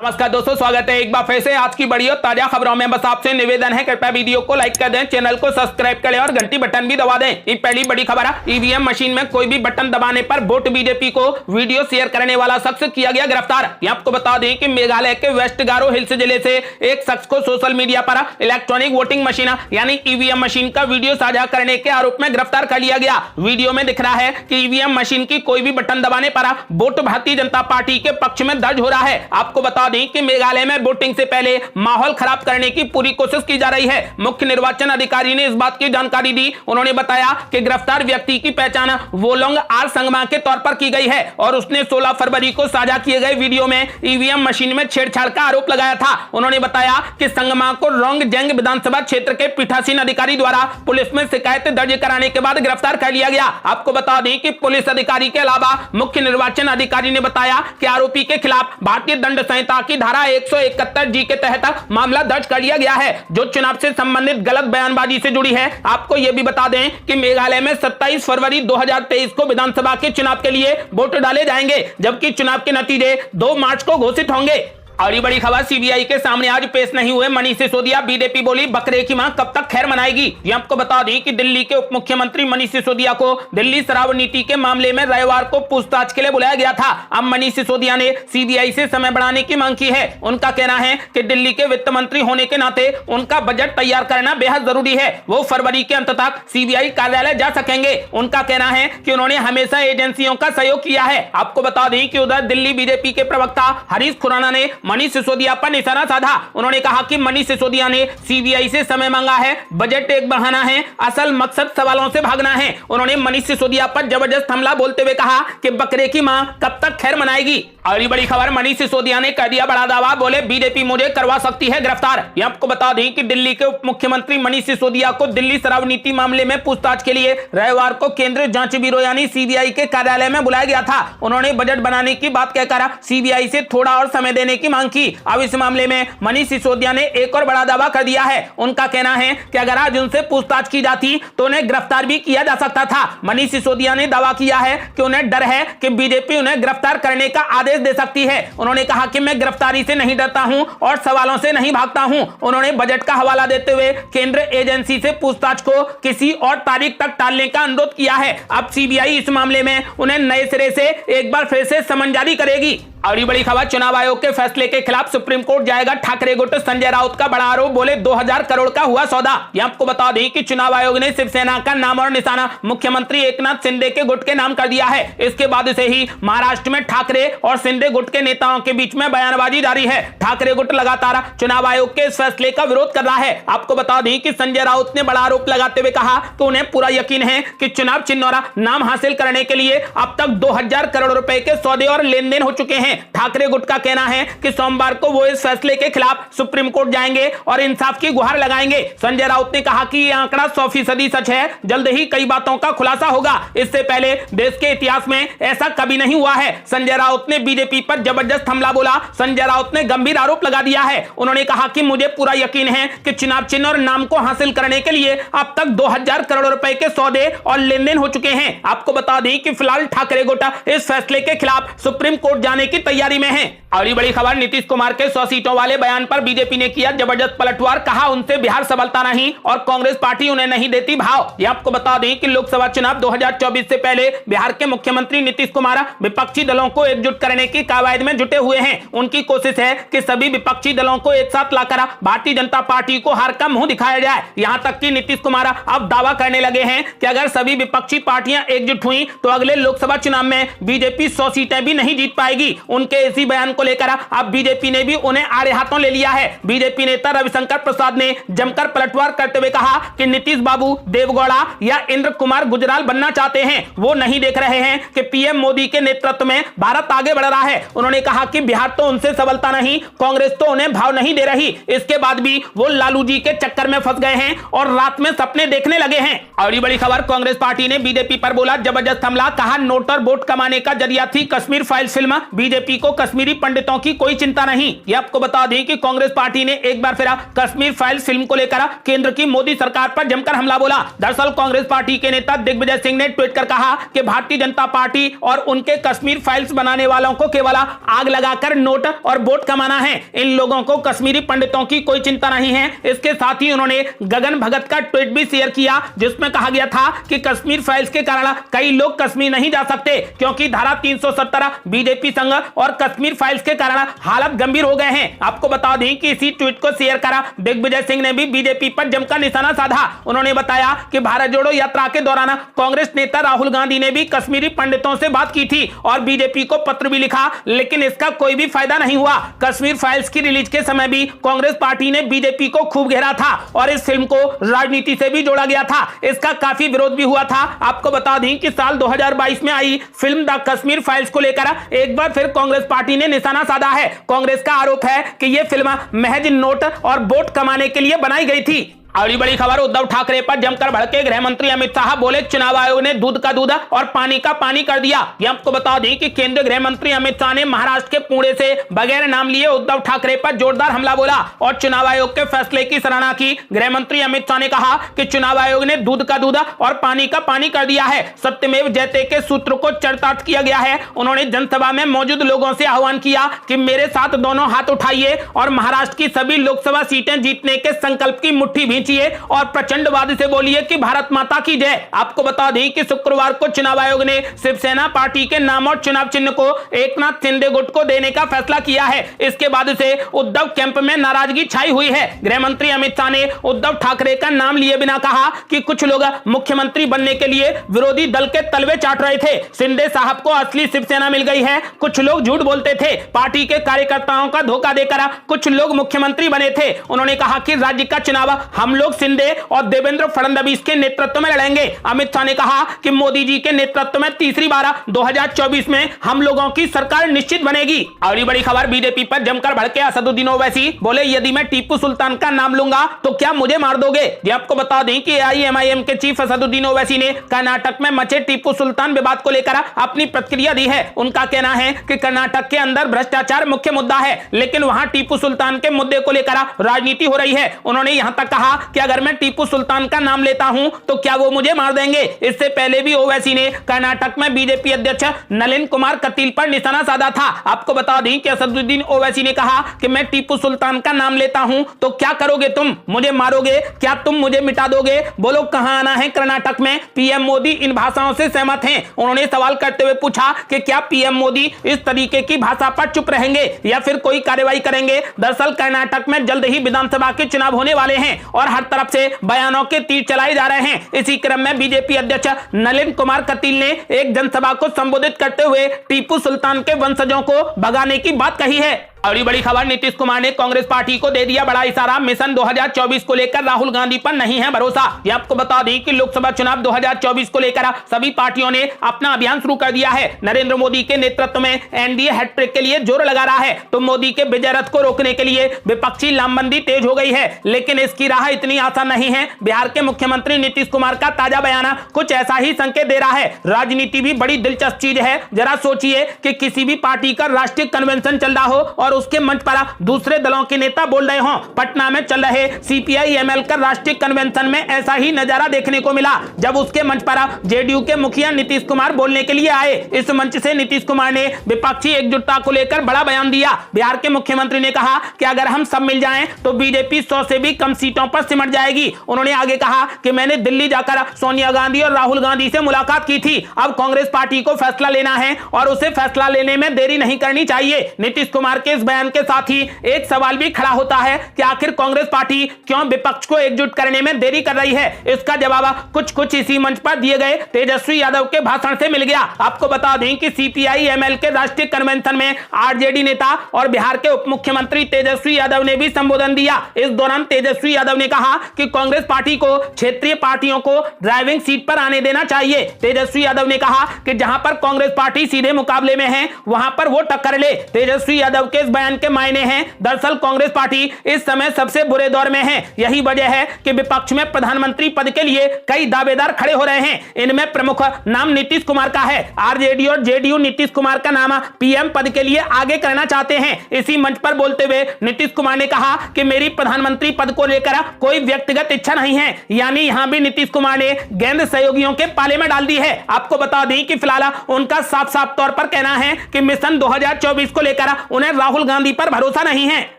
नमस्कार दोस्तों, स्वागत है एक बार फिर से आज की बड़ी और ताजा खबरों में। बस आपसे निवेदन है, कृपया वीडियो को लाइक कर दें, चैनल को सब्सक्राइब करें और घंटी बटन भी दबा दें। ये पहली बड़ी खबर है, ईवीएम मशीन में कोई भी बटन दबाने पर वोट बीजेपी को वीडियो शेयर करने वाला शख्स किया गया गिरफ्तार। ये आपको बता दें कि मेघालय के वेस्ट गारो हिल्स जिले से एक शख्स को सोशल मीडिया पर इलेक्ट्रॉनिक वोटिंग मशीन यानी ईवीएम मशीन का वीडियो साझा करने के आरोप में गिरफ्तार कर लिया गया। वीडियो में दिख रहा है कि ईवीएम मशीन की कोई भी बटन दबाने पर वोट भारतीय जनता पार्टी के पक्ष में दर्ज हो रहा है। आपको बता दें कि मेघालय में वोटिंग से पहले माहौल खराब करने की पूरी कोशिश की जा रही है। मुख्य निर्वाचन अधिकारी ने इस बात की जानकारी दी। उन्होंने बताया कि गिरफ्तार व्यक्ति की पहचान वोलोंग आर संगमा के तौर पर की गई है और उसने 16 फरवरी को साझा किए गए वीडियो में ईवीएम मशीन में छेड़छाड़ का आरोप लगाया था। उन्होंने बताया कि संगमा को रोंगजेंग विधानसभा क्षेत्र के पीठासीन अधिकारी द्वारा पुलिस में शिकायत दर्ज कराने के बाद गिरफ्तार कर लिया गया। आपको बता दें कि पुलिस अधिकारी के अलावा मुख्य निर्वाचन अधिकारी ने बताया कि आरोपी के खिलाफ भारतीय दंड संहिता की धारा 171 जी के तहत मामला दर्ज कर लिया गया है, जो चुनाव से संबंधित गलत बयानबाजी से जुड़ी है। आपको यह भी बता दें कि मेघालय में 27 फरवरी 2023 को विधानसभा के चुनाव के लिए वोट डाले जाएंगे, जबकि चुनाव के नतीजे 2 मार्च को घोषित होंगे। और ये बड़ी खबर, सीबीआई के सामने आज पेश नहीं हुए मनीष सिसोदिया। बीजेपी बोली बकरे की मां कब तक खैर मनाएगी। ये आपको बता दें कि दिल्ली के उप मुख्यमंत्री मनीष सिसोदिया को दिल्ली शराब नीति के मामले में रविवार को पूछताछ के लिए बुलाया गया था। अब मनीष सिसोदिया ने सीबीआई से समय बढ़ाने की मांग की है। उनका कहना है कि दिल्ली के वित्त मंत्री होने के नाते उनका बजट तैयार करना बेहद जरूरी है। वो फरवरी के अंत तक सीबीआई कार्यालय जा सकेंगे। उनका कहना है कि उन्होंने हमेशा एजेंसियों का सहयोग किया है। आपको बता दें कि उधर दिल्ली बीजेपी के प्रवक्ता हरीश खुराना ने मनीष सिसोदिया पर निशाना साधा। उन्होंने कहा कि मनीष सिसोदिया ने सीबीआई से समय मांगा है, बजट एक बहाना है, असल मकसद सवालों से भागना है। उन्होंने मनीष सिसोदिया पर जबरदस्त हमला बोलते हुए कहा कि बकरे की मां कब तक खैर मनाएगी। अगली बड़ी खबर, मनीष सिसोदिया ने कर दिया बड़ा दावा, बोले बीजेपी मुझे करवा सकती है गिरफ्तार। ये आपको बता दें कि दिल्ली के उप मुख्यमंत्री मनीष सिसोदिया को दिल्ली शराब नीति मामले में पूछताछ के लिए रविवार को केंद्रीय जांच ब्यूरो यानी सीबीआई के कार्यालय में बुलाया गया था। उन्होंने बजट बनाने की बात कहकर सीबीआई से थोड़ा और समय देने की मांग की। अब इस मामले में मनीष सिसोदिया ने एक और बड़ा दावा कर दिया है। उनका कहना है कि अगर आज उनसे पूछताछ की जाती तो उन्हें गिरफ्तार भी किया जा सकता था। मनीष सिसोदिया ने दावा किया है कि उन्हें डर है कि बीजेपी उन्हें गिरफ्तार करने का आदेश दे सकती है। उन्होंने कहा कि मैं गिरफ्तारी से नहीं डरता हूं और सवालों से नहीं भागता हूं। उन्होंने बजट का हवाला देते हुए केंद्र एजेंसी से पूछताछ को किसी और तारीख तक टालने का अनुरोध किया है। अब सीबीआई इस मामले में उन्हें नए सिरे से एक बार फिर से समन जारी करेगी। और बड़ी खबर, चुनाव आयोग के फैसले के खिलाफ सुप्रीम कोर्ट जाएगा ठाकरे गुट। संजय राउत का बड़ा आरोप, बोले 2000 करोड़ का हुआ सौदा। ये आपको बता दें कि चुनाव आयोग ने शिवसेना का नाम और निशाना मुख्यमंत्री एकनाथ शिंदे के गुट के नाम कर दिया है। इसके बाद से ही महाराष्ट्र में ठाकरे और शिंदे गुट के नेताओं के बीच में बयानबाजी जारी है। ठाकरे गुट लगातार चुनाव आयोग के इस फैसले का विरोध कर रहा है। आपको बता दें कि संजय राउत ने बड़ा आरोप लगाते हुए कहा कि उन्हें पूरा यकीन है कि चुनाव चिन्ह और नाम हासिल करने के लिए अब तक 2000 करोड़ रुपए के सौदे और लेन देन हो चुके हैं। ठाकरे गुट का कहना है कि सोमवार को वो इस फैसले के खिलाफ सुप्रीम कोर्ट जाएंगे और इंसाफ की गुहार लगाएंगे। संजय राउत ने कहा कि यह आंकड़ा 100% सच है। जल्द ही कई बातों का खुलासा होगा। इससे पहले देश के इतिहास में ऐसा कभी नहीं हुआ है। संजय राउत ने बीजेपी पर जबरदस्त हमला बोला। संजय राउत ने गंभीर आरोप लगा दिया है। उन्होंने कहा कि मुझे पूरा यकीन है कि चुनाव चिन्ह और नाम को हासिल करने के लिए अब तक 2000 करोड़ रुपए के सौदे और लेन देन हो चुके हैं। आपको बता दें कि फिलहाल ठाकरे गुट इस फैसले के खिलाफ सुप्रीम कोर्ट जाने की तैयारी में है। और बड़ी खबर, नीतीश कुमार के 100 सीटों वाले बयान पर बीजेपी ने किया जबरदस्त पलटवार। कहा उनसे बिहार संभलता नहीं और कांग्रेस पार्टी उन्हें नहीं देती भाव। यह आपको बता दें कि लोकसभा चुनाव 2024 से पहले बिहार के मुख्यमंत्री नीतीश कुमार विपक्षी दलों को एकजुट करने की कवायद में जुटे हुए हैं। उनकी कोशिश है कि सभी विपक्षी दलों को एक साथ लाकर भारतीय जनता पार्टी को हार का मुंह दिखाया जाए। यहां तक कि नीतीश कुमार अब दावा करने लगे हैं कि अगर सभी विपक्षी पार्टियां एकजुट हुई तो अगले लोकसभा चुनाव में बीजेपी 100 सीटें भी नहीं जीत पाएगी। उनके इसी बयान को लेकर अब बीजेपी ने भी उन्हें आड़े हाथों ले लिया है। बीजेपी नेता रविशंकर प्रसाद ने जमकर पलटवार करते हुए कहा कि नीतीश बाबू देवगौड़ा या इंद्र कुमार गुजराल बनना चाहते हैं। वो नहीं देख रहे हैं कि पीएम मोदी के नेतृत्व में भारत आगे बढ़ रहा है। उन्होंने कहा कि बिहार तो उनसे संभलता नहीं, कांग्रेस तो उन्हें भाव नहीं दे रही। इसके बाद भी वो लालू जी के चक्कर में फंस गए हैं और रात में सपने देखने लगे हैं। और ये बड़ी खबर, कांग्रेस पार्टी ने बीजेपी पर बोला जबरदस्त हमला। कहा नोट और वोट कमाने का जरिया थी कश्मीर फाइल्स फिल्म। बीजेपी को कश्मीरी पंडितों की कोई चिंता नहीं। ये आपको बता दें कि कांग्रेस पार्टी ने एक बार फिर कश्मीर फाइल्स फिल्म को लेकर केंद्र की मोदी सरकार पर जमकर हमला बोला। दरअसल कांग्रेस पार्टी के नेता दिग्विजय सिंह ने ट्वीट कर कहा कि भारतीय जनता पार्टी और उनके कश्मीर फाइल्स बनाने वालों को केवल आग लगाकर नोट और वोट कमाना है। इन लोगों को कश्मीरी पंडितों की कोई चिंता नहीं है। इसके साथ ही उन्होंने गगन भगत का ट्वीट भी शेयर किया जिसमें कहा गया था कि कश्मीर फाइल्स के कारण कई लोग कश्मीर नहीं जा सकते क्योंकि धारा 370 बीजेपी संघ और कश्मीर फाइल्स के कारण हालत गंभीर हो गए हैं। आपको बता दें कि इसी ट्वीट को शेयर करा दिग्विजय सिंह ने भी बीजेपी पर जमकर निशाना साधा। उन्होंने बताया कि भारत जोड़ो यात्रा के दौरान कांग्रेस नेता राहुल गांधी ने भी कश्मीरी पंडितों से बात की थी और बीजेपी को पत्र भी लिखा, लेकिन इसका कोई भी फायदा नहीं हुआ। कश्मीर फाइल्स की रिलीज के समय भी कांग्रेस पार्टी ने बीजेपी को खूब घेरा था और इस फिल्म को राजनीति से भी जोड़ा गया था। इसका काफी विरोध भी हुआ था। आपको बता दें कि साल 2022 में आई फिल्म द कश्मीर फाइल्स को लेकर एक बार फिर कांग्रेस पार्टी ने निशाना साधा है। कांग्रेस का आरोप है कि यह फिल्म महज नोट और वोट कमाने के लिए बनाई गई थी। अगली बड़ी खबर, उद्धव ठाकरे पर जमकर भड़के गृह मंत्री अमित शाह, बोले चुनाव आयोग ने दूध का दूध और पानी का पानी कर दिया। ये आपको बता दें कि केंद्रीय गृह मंत्री अमित शाह ने महाराष्ट्र के पुणे से बगैर नाम लिए उद्धव ठाकरे पर जोरदार हमला बोला और चुनाव आयोग के फैसले की सराहना की। गृह मंत्री अमित शाह ने कहा कि चुनाव आयोग ने दूध का दूध और पानी का पानी कर दिया है। सत्यमेव जयते के सूत्र को चरितार्थ किया गया है। उन्होंने जनसभा में मौजूद लोगों से आह्वान किया कि मेरे साथ दोनों हाथ उठाइए और महाराष्ट्र की सभी लोकसभा सीटें जीतने के संकल्प की मुट्ठी भींचिए और प्रचंडवाद से बोलिए कि भारत माता की जय। आपको बता दें कि शुक्रवार को चुनाव आयोग ने शिवसेना पार्टी के नाम और चुनाव चिन्ह को एकनाथ शिंदे गुट को देने का फैसला किया है। इसके बाद से उद्धव कैंप में नाराजगी छाई हुई है। गृह मंत्री अमित शाह ने उद्धव ठाकरे का नाम लिए बिना कहा कि कुछ लोग मुख्यमंत्री बनने के लिए विरोधी दल के तलवे चाट रहे थे। शिंदे साहब को असली शिवसेना मिल गई है। कुछ लोग झूठ बोलते थे। पार्टी के कार्यकर्ताओं का धोखा देकर कुछ लोग मुख्यमंत्री बने थे। उन्होंने कहा कि राज्य का चुनाव हम लोग शिंदे और देवेंद्र फडणवीस के नेतृत्व में लड़ेंगे। अमित शाह ने कहा कि मोदी जी के नेतृत्व में तीसरी बार 2024 में हम लोगों की सरकार निश्चित बनेगी। अगली बड़ी खबर, बीजेपी पर जमकर भड़के असदुद्दीन ओवैसी, बोले यदि मैं टीपू सुल्तान का नाम लूंगा तो क्या मुझे मार दोगे। ये आपको बता दें कि AIMIM के चीफ असदुद्दीन ओवैसी ने कर्नाटक में मचे टीपू सुल्तान विवाद को लेकर अपनी प्रतिक्रिया दी है। उनका कहना है कि कर्नाटक के अंदर भ्रष्टाचार मुख्य मुद्दा है, लेकिन वहां टीपू सुल्तान के मुद्दे को लेकर राजनीति हो रही है। उन्होंने यहां तक कहा कि अगर मैं टीपू सुल्तान का नाम लेता हूं तो क्या वो मुझे मार देंगे। इससे पहले भी ओवैसी ने कर्नाटक में बीजेपी अध्यक्ष नलिन कुमार कटील पर निशाना साधा था। आपको बता दें कि असदुद्दीन ओवैसी ने कहा कि मैं टीपू सुल्तान का नाम लेता हूं तो क्या करोगे तुम, मुझे मारोगे क्या, तुम मुझे मिटा दोगे, बोलो कहां आना है कर्नाटक में। पीएम मोदी इन भाषाओं से सहमत हैं। उन्होंने सवाल करते हुए पूछा कि क्या पीएम मोदी इस तरीके की भाषा पर चुप रहेंगे या फिर कोई कार्रवाई करेंगे। दरअसल कर्नाटक में जल्द ही विधानसभा के चुनाव होने वाले हैं और हर तरफ से बयानों के तीर चलाए जा रहे हैं। इसी क्रम में बीजेपी अध्यक्ष नलिन कुमार कटील ने एक जनसभा को संबोधित करते हुए टीपू सुल्तान के वंशजों को भगाने की बात कही है। अगली बड़ी खबर, नीतीश कुमार ने कांग्रेस पार्टी को दे दिया बड़ा इशारा, मिशन 2024 को लेकर राहुल गांधी पर नहीं है भरोसा। ये आपको बता दें कि लोकसभा चुनाव 2024 को लेकर सभी पार्टियों ने अपना अभियान शुरू कर दिया है। नरेंद्र मोदी के नेतृत्व में एनडीए हैट्रिक के लिए जोर लगा रहा है तो मोदी के विजय रथ को रोकने के लिए विपक्षी लामबंदी तेज हो गई है, लेकिन इसकी राह इतनी आसान नहीं है। बिहार के मुख्यमंत्री नीतीश कुमार का ताजा बयान कुछ ऐसा ही संकेत दे रहा है। राजनीति भी बड़ी दिलचस्प चीज है। जरा सोचिए कि किसी भी पार्टी का राष्ट्रीय कन्वेंशन चल रहा हो और उसके मंच पर दूसरे दलों के नेता बोल रहे हों। पटना में चल रहे CPI-ML का राष्ट्रीय कन्वेंशन में ऐसा ही नजारा देखने को मिला जब उसके मंच पर जेडीयू के मुखिया नीतीश कुमार बोलने के लिए आए। इस मंच से नीतीश कुमार ने विपक्षी एकजुटता को लेकर बड़ा बयान दिया। बिहार के मुख्यमंत्री ने कहा कि अगर हम सब मिल जाएं तो बीजेपी 100 से भी कम सीटों पर सिमट जाएगी। उन्होंने आगे कहा कि मैंने दिल्ली जाकर सोनिया गांधी और राहुल गांधी से मुलाकात की थी। अब कांग्रेस पार्टी को फैसला लेना है और उसे फैसला लेने में देरी नहीं करनी चाहिए। नीतीश कुमार के इस बयान के साथ ही एक सवाल भी खड़ा होता है कि आखिर कांग्रेस पार्टी क्यों विपक्ष को एकजुट करने में देरी कर रही है। इसका जवाब कुछ इसी मंच पर दिए गए तेजस्वी यादव के भाषण से मिल गया। आपको बता दें कि CPI-ML के राष्ट्रीय कन्वेंशन में RJD नेता और बिहार के उप मुख्यमंत्री तेजस्वी यादव ने भी संबोधन दिया। इस दौरान तेजस्वी यादव ने कहा कि कांग्रेस पार्टी को क्षेत्रीय पार्टियों को ड्राइविंग सीट पर आने देना चाहिए। तेजस्वी यादव ने कहा कि जहां पर कांग्रेस पार्टी सीधे मुकाबले में है वहां पर वो टक्कर ले। तेजस्वी यादव के इस बयान के मायने हैं। दरअसल कांग्रेस पार्टी इस समय सबसे बुरे दौर में है। यही वजह है कि विपक्ष में प्रधानमंत्री पद के लिए कई दावेदार खड़े हो रहे हैं। इनमें प्रमुख नाम नीतीश कुमार का है। आरजेडी और जेडीयू नीतीश कुमार का नाम पीएम पद के लिए आगे करना चाहते हैं। इसी मंच पर बोलते हुए नीतीश कुमार ने कहा कि मेरी प्रधानमंत्री पद को लेकर कोई व्यक्तिगत इच्छा नहीं है। यानी यहां भी नीतीश कुमार ने गेंद सहयोगियों के पाले में डाल दी है। आपको बता दें कि फिलहाल उनका साफ साफ तौर पर कहना है कि मिशन 2024 को लेकर उन्हें राहुल गांधी पर भरोसा नहीं है।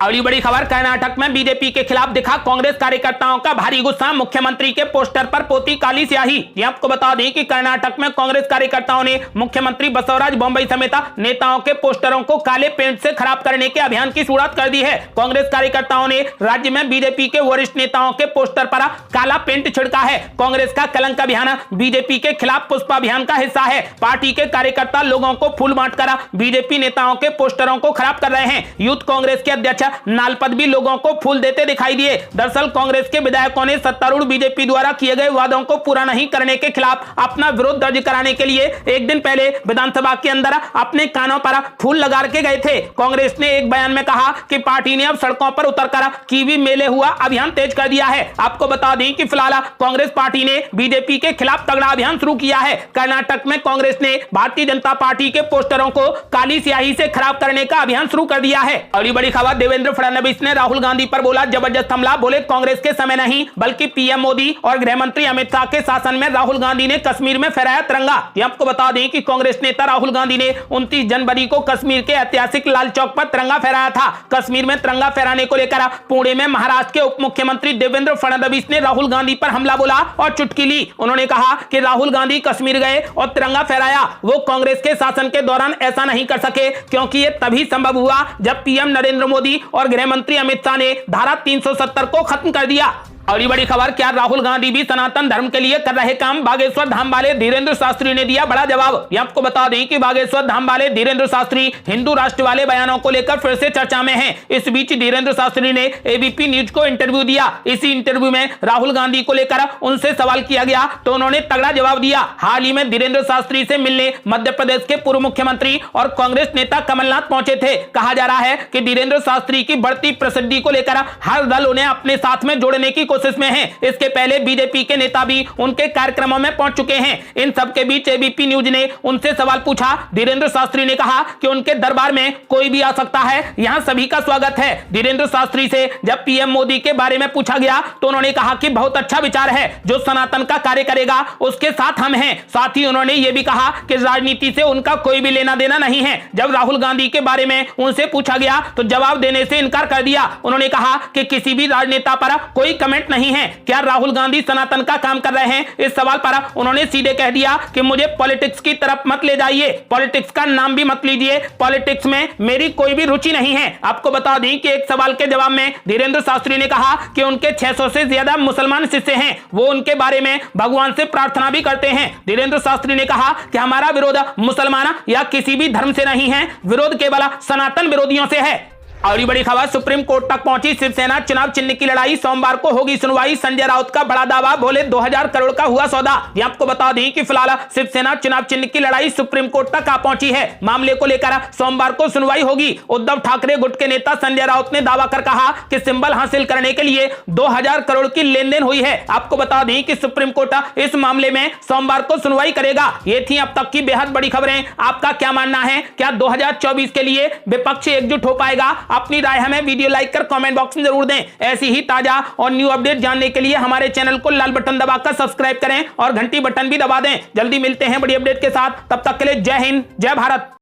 अगली बड़ी खबर, कर्नाटक में बीजेपी के खिलाफ दिखा कांग्रेस कार्यकर्ताओं का भारी गुस्सा, मुख्यमंत्री के पोस्टर पर पोती काली स्याही। आपको बता दें कि कर्नाटक में कांग्रेस कार्यकर्ताओं ने मुख्यमंत्री बसवराज बोम्मई समेत नेताओं के पोस्टरों को काले पेंट से खराब करने के अभियान की शुरुआत कर दी है। कांग्रेस कार्यकर्ताओं ने राज्य में बीजेपी के वरिष्ठ नेताओं के पोस्टर पर काला पेंट छिड़का है। कांग्रेस का कलंक अभियान बीजेपी के खिलाफ पुष्पा अभियान का हिस्सा है। पार्टी के कार्यकर्ता लोगों को फूल बांटकर बीजेपी नेताओं के पोस्टरों को खराब कर रहे हैं। यूथ कांग्रेस के अध्यक्ष नालपत भी लोगों को फूल देते दिखाई दिए। दरअसल कांग्रेस के विधायकों ने सत्तारूढ़ बीजेपी द्वारा किए गए वादों को पूरा नहीं करने के खिलाफ अपना विरोध दर्ज कराने के लिए एक दिन पहले विधानसभा के अंदर अपने कानों पर फूल लगा के गए थे। कांग्रेस ने एक बयान में कहा कि पार्टी ने अब सड़कों पर उतरकर कीवी मेले हुआ अभियान तेज कर दिया है। आपको बता दें कि फिलहाल कांग्रेस पार्टी ने बीजेपी के खिलाफ तगड़ा अभियान शुरू किया है। कर्नाटक में कांग्रेस ने भारतीय जनता पार्टी के पोस्टरों को काली स्याही से खराब करने का अभियान शुरू कर दिया है। अगली बड़ी खबर, देवेंद्र फडणवीस ने राहुल गांधी पर बोला जबरदस्त हमला। बोले कांग्रेस के समय नहीं बल्कि पीएम मोदी और गृह मंत्री अमित शाह के शासन में राहुल गांधी ने कश्मीर में फहराया तिरंगा। आपको बता दें कि कांग्रेस नेता राहुल गांधी ने 29 जनवरी को कश्मीर के ऐतिहासिक लाल चौक पर तिरंगा फहराया था। कश्मीर में तिरंगा फहराने को लेकर पुणे में महाराष्ट्र के उप मुख्यमंत्री देवेंद्र फडणवीस ने राहुल गांधी पर हमला बोला और चुटकी ली। उन्होंने कहा कि राहुल गांधी कश्मीर गए और तिरंगा फहराया। वो कांग्रेस के शासन के दौरान ऐसा नहीं कर सके क्योंकि ये तभी संभव हुआ जब पीएम नरेंद्र मोदी और गृह मंत्री अमित शाह ने धारा 370 को खत्म कर दिया। अगली बड़ी खबर, क्या राहुल गांधी भी सनातन धर्म के लिए कर रहे काम? बागेश्वर धाम वाले धीरेंद्र शास्त्री ने दिया बड़ा जवाब। आपको बता दें कि बागेश्वर धाम वाले धीरेंद्र शास्त्री हिंदू राष्ट्र वाले बयानों को लेकर फिर से चर्चा में हैं। इस बीच धीरेंद्र शास्त्री ने एबीपी न्यूज को इंटरव्यू दिया। इसी इंटरव्यू में राहुल गांधी को लेकर उनसे सवाल किया गया तो उन्होंने तगड़ा जवाब दिया। हाल ही में धीरेंद्र शास्त्री से मिलने मध्य प्रदेश के पूर्व मुख्यमंत्री और कांग्रेस नेता कमलनाथ पहुंचे थे। कहा जा रहा है कि धीरेंद्र शास्त्री की बढ़ती प्रसिद्धि को लेकर हर दल उन्हें अपने साथ में जोड़ने की कोशिश में है। इसके पहले बीजेपी के नेता भी उनके कार्यक्रमों में पहुंच चुके हैं। इन सब के बीच एबीपी न्यूज ने उनसे सवाल पूछा। धीरेंद्र शास्त्री ने कहा कि उनके दरबार में कोई भी आ सकता है, यहां सभी का स्वागत है। धीरेंद्र शास्त्री से जब पीएम मोदी के बारे में पूछा गया तो उन्होंने कहा कि बहुत अच्छा विचार है, जो सनातन का कार्य करेगा उसके साथ हम हैं। साथ ही उन्होंने यह भी कहा कि राजनीति से उनका कोई भी लेना देना नहीं है। जब राहुल गांधी के बारे में उनसे पूछा गया तो जवाब देने से इनकार कर दिया। उन्होंने कहा कि किसी भी राजनेता पर कोई कमेंट नहीं है। क्या राहुल गांधी सनातन का काम कर रहे हैं? इस सवाल पर उन्होंने सीधे कह दिया कि मुझे पॉलिटिक्स की तरफ मत ले जाइए, पॉलिटिक्स का नाम भी मत लीजिए, पॉलिटिक्स में मेरी कोई भी रुचि नहीं है। आपको बता दें कि एक सवाल के जवाब में धीरेंद्र शास्त्री ने कहा कि उनके 600 से ज्यादा मुसलमान शिष्य हैं, वो उनके बारे में भगवान से प्रार्थना भी करते हैं। धीरेंद्र शास्त्री ने कहा कि हमारा विरोध मुसलमान या किसी भी धर्म से नहीं है, विरोध केवल सनातन विरोधियों से है। अगली बड़ी खबर, सुप्रीम कोर्ट तक पहुंची शिवसेना चुनाव चिन्ह की लड़ाई, सोमवार को होगी सुनवाई। संजय राउत का बड़ा दावा, बोले 2000 करोड़ का हुआ सौदा। ये आपको बता दें कि फिलहाल शिवसेना चुनाव चिन्ह की लड़ाई सुप्रीम कोर्ट तक आ पहुंची है। मामले को लेकर सोमवार को सुनवाई होगी। उद्धव ठाकरे गुट के नेता संजय राउत ने दावा कर कहा कि सिंबल हासिल करने के लिए 2000 करोड़ की लेन देन हुई है। आपको बता दें कि सुप्रीम कोर्ट इस मामले में सोमवार को सुनवाई करेगा। ये थी अब तक की बेहद बड़ी खबरें। आपका क्या मानना है? क्या 2024 के लिए विपक्ष एकजुट हो पाएगा? अपनी राय हमें वीडियो लाइक कर कमेंट बॉक्स में जरूर दें। ऐसी ही ताजा और न्यू अपडेट जानने के लिए हमारे चैनल को लाल बटन दबाकर सब्सक्राइब करें और घंटी बटन भी दबा दें। जल्दी मिलते हैं बड़ी अपडेट के साथ, तब तक के लिए जय हिंद, जय भारत।